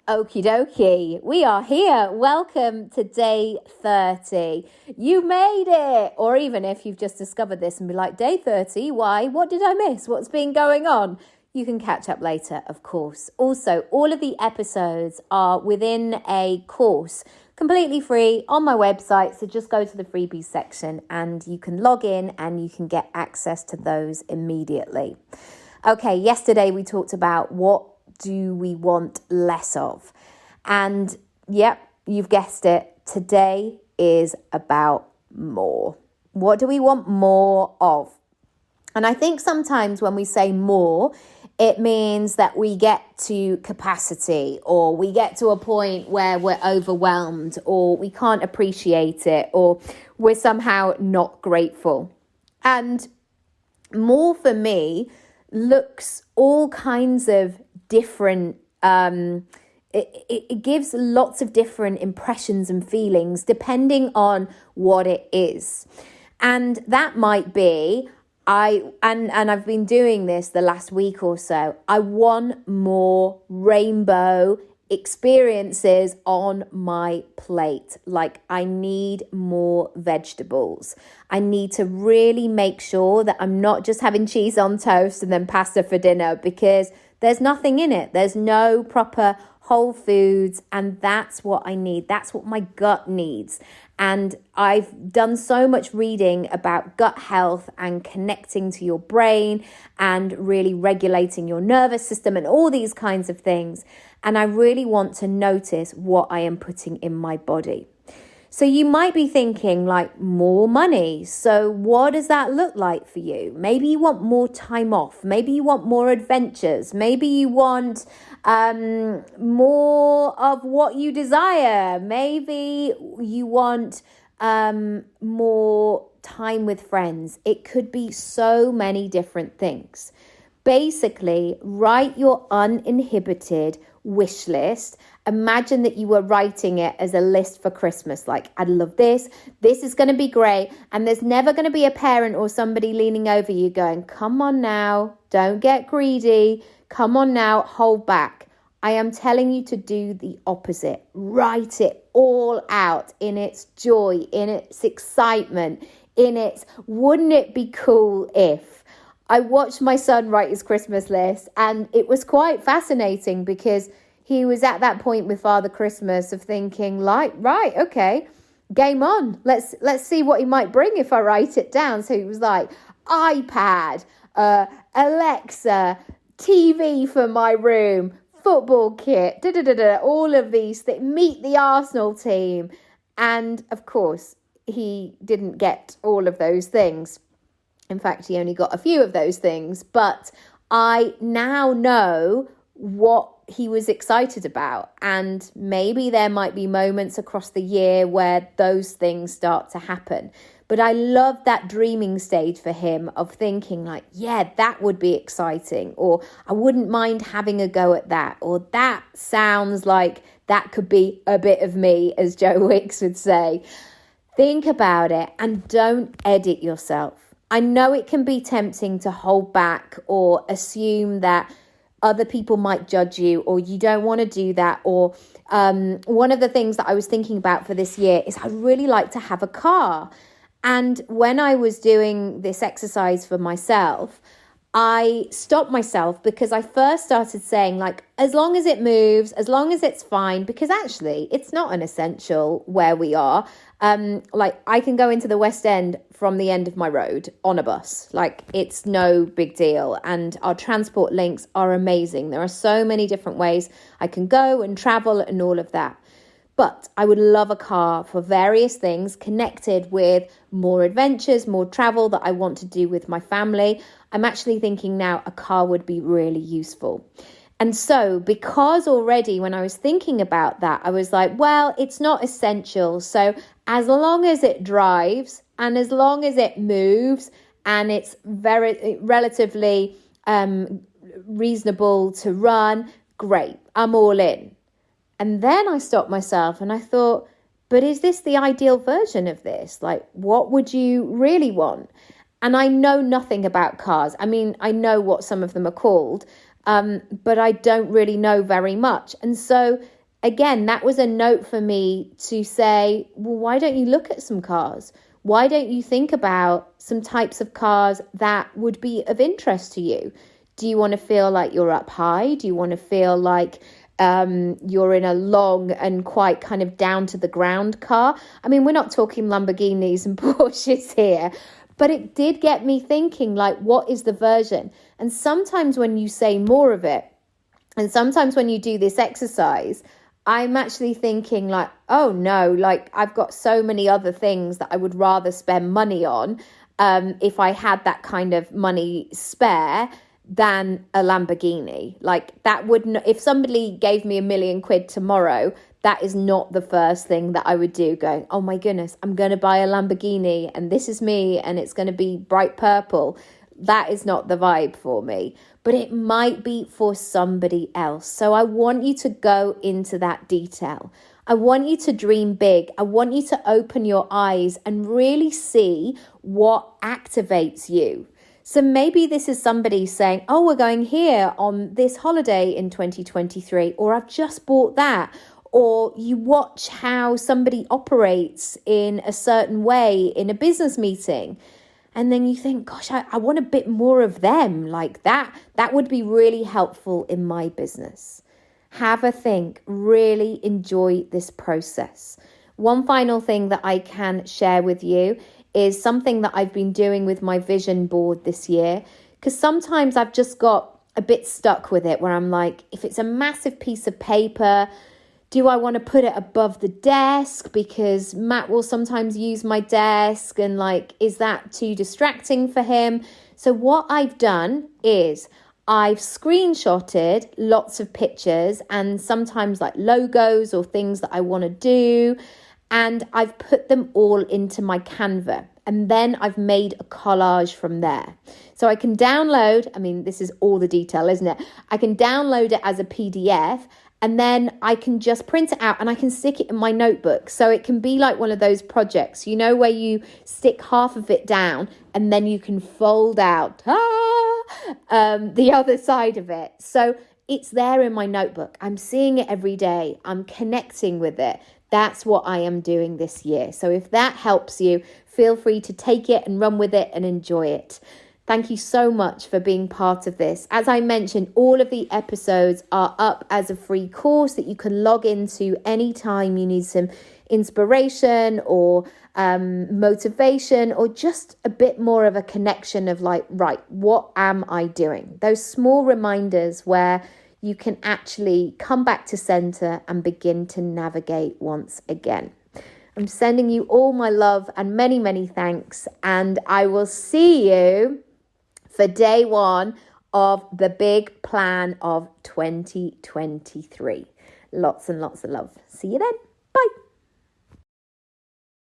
Okie dokie, we are here. Welcome to day 30. You made it! Or even if you've just discovered this and be like, day 30, why? What did I miss? What's been going on? You can catch up later, of course. Also, all of the episodes are within a course, completely free on my website. So just go to the freebies section and you can log in and you can get access to those immediately. Okay, yesterday we talked about what do we want less of? And yep, you've guessed it. Today is about more. What do we want more of? And I think sometimes when we say more, it means that we get to capacity, or we get to a point where we're overwhelmed, or we can't appreciate it, or we're somehow not grateful. And more for me looks all kinds of different, it gives lots of different impressions and feelings depending on what it is. And that might be, I've been doing this the last week or so, I want more rainbow experiences on my plate. Like, I need more vegetables. I need to really make sure that I'm not just having cheese on toast and then pasta for dinner, because there's nothing in it. There's no proper whole foods, and that's what I need. That's what my gut needs. And I've done so much reading about gut health and connecting to your brain and really regulating your nervous system and all these kinds of things. And I really want to notice what I am putting in my body. So you might be thinking, like, more money. So what does that look like for you? Maybe you want more time off. Maybe you want more adventures. Maybe you want more of what you desire. Maybe you want more time with friends. It could be so many different things. Basically, write your uninhibited wish list. Imagine that you were writing it as a list for Christmas. Like, I love this. This is going to be great. And there's never going to be a parent or somebody leaning over you going, come on now, don't get greedy. Come on now, hold back. I am telling you to do the opposite. Write it all out in its joy, in its excitement, in its, wouldn't it be cool if? I watched my son write his Christmas list, and it was quite fascinating because he was at that point with Father Christmas of thinking, like, right, okay, game on. Let's see what he might bring if I write it down. So he was like, iPad, Alexa, TV for my room, football kit, all of these things, meet the Arsenal team. And of course, he didn't get all of those things. In fact, he only got a few of those things, but I now know what he was excited about. And maybe there might be moments across the year where those things start to happen. But I love that dreaming stage for him of thinking like, yeah, that would be exciting. Or I wouldn't mind having a go at that. Or that sounds like that could be a bit of me, as Joe Wicks would say. Think about it and don't edit yourself. I know it can be tempting to hold back or assume that other people might judge you, or you don't want to do that. Or one of the things that I was thinking about for this year is I'd really like to have a car. And when I was doing this exercise for myself, I stopped myself because I first started saying, like, as long as it moves, as long as it's fine, because actually it's not an essential where we are. Like, I can go into the West End from the end of my road on a bus. Like, it's no big deal. And our transport links are amazing. There are so many different ways I can go and travel and all of that. But I would love a car for various things connected with more adventures, more travel that I want to do with my family. I'm actually thinking now a car would be really useful. And so because already when I was thinking about that, I was like, well, it's not essential. So as long as it drives and as long as it moves and it's very relatively reasonable to run, great, I'm all in. And then I stopped myself and I thought, but is this the ideal version of this? Like, what would you really want? And I know nothing about cars. I mean, I know what some of them are called, but I don't really know very much. And so again, that was a note for me to say, well, why don't you look at some cars? Why don't you think about some types of cars that would be of interest to you? Do you want to feel like you're up high? Do you want to feel like you're in a long and quite kind of down to the ground car? I mean, we're not talking Lamborghinis and Porsches here, but it did get me thinking, like, what is the version? And sometimes when you say more of it, and sometimes when you do this exercise, I'm actually thinking like, oh no, like I've got so many other things that I would rather spend money on if I had that kind of money spare than a Lamborghini. Like that wouldn't, if somebody gave me £1 million tomorrow, that is not the first thing that I would do, going, oh my goodness, I'm going to buy a Lamborghini and this is me and it's going to be bright purple. That is not the vibe for me, but it might be for somebody else. So I want you to go into that detail. I want you to dream big. I want you to open your eyes and really see what activates you. So maybe this is somebody saying, oh, we're going here on this holiday in 2023, or I've just bought that. Or you watch how somebody operates in a certain way in a business meeting. And then you think, gosh, I want a bit more of them like that. That would be really helpful in my business. Have a think, really enjoy this process. One final thing that I can share with you is something that I've been doing with my vision board this year, because sometimes I've just got a bit stuck with it where I'm like, if it's a massive piece of paper, do I want to put it above the desk because Matt will sometimes use my desk and like, is that too distracting for him? So what I've done is I've screenshotted lots of pictures and sometimes like logos or things that I want to do. And I've put them all into my Canva. And then I've made a collage from there. So I can download, I mean, this is all the detail, isn't it? I can download it as a PDF. And then I can just print it out and I can stick it in my notebook. So it can be like one of those projects, you know, where you stick half of it down and then you can fold out the other side of it. So it's there in my notebook. I'm seeing it every day. I'm connecting with it. That's what I am doing this year. So if that helps you, feel free to take it and run with it and enjoy it. Thank you so much for being part of this. As I mentioned, all of the episodes are up as a free course that you can log into anytime you need some inspiration or motivation or just a bit more of a connection of like, right, what am I doing? Those small reminders where you can actually come back to center and begin to navigate once again. I'm sending you all my love and many, many thanks. And I will see you for day one of the big plan of 2023. Lots and lots of love. See you then. Bye.